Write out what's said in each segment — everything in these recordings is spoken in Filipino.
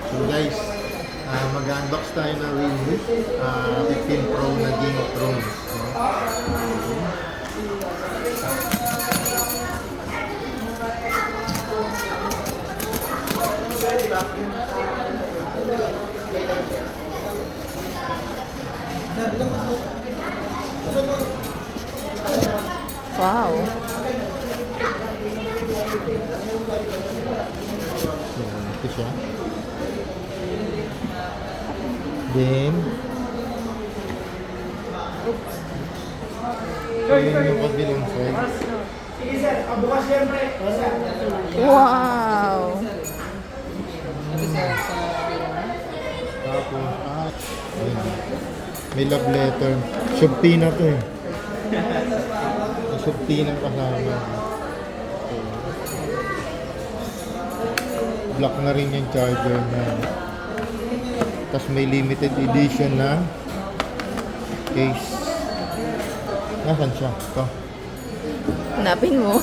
So guys, mag-unbox tayo ng Realme 15 Pro na Game of Thrones. Wow. Ito siya. Then, yun yung kabilang side. Sige sir, bukas siyempre. Wow. Tapos, ayun. May love letter. Shopee na to eh. May Shopee na kasama. Black na rin yung charger na. Tapos may limited edition na case. Nasaan siya? Ito. Hanapin mo.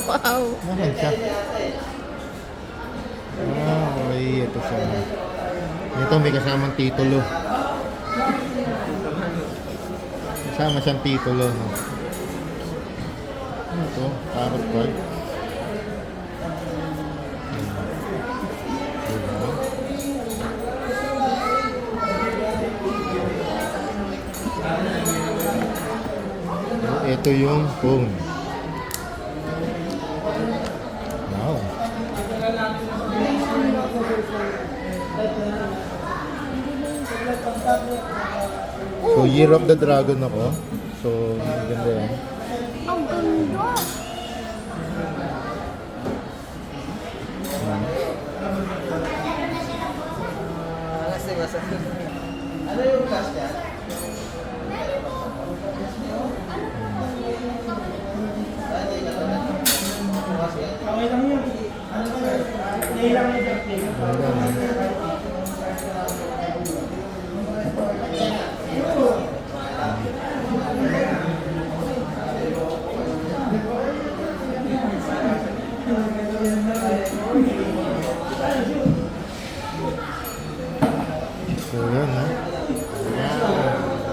Wow. Nasaan siya? Okay. Ito siya. Ito may kasamang titulo. Kasama siyang titulo. No? Ito. Tarot card. Diba? Ito yung phone. Wow. So, Year of the Dragon ako. So, maganda yan. Ang ganda. Ano yung class niya? Okay lang yun. Ano ba yun? Nailang yun. So, yan ha.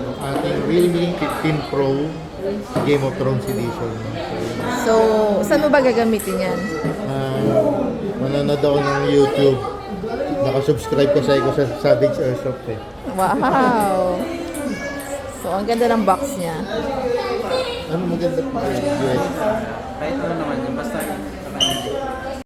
Ang ating Realme 15 Pro Game of Thrones Edition. So, saan mo ba gagamitin yan? Manonood ako ng YouTube. Nakasubscribe kasi ako sa Savage Airsoft eh. Wow. So, ang ganda ng box niya. Ano maganda pa? US. Kahit ano naman yun, basta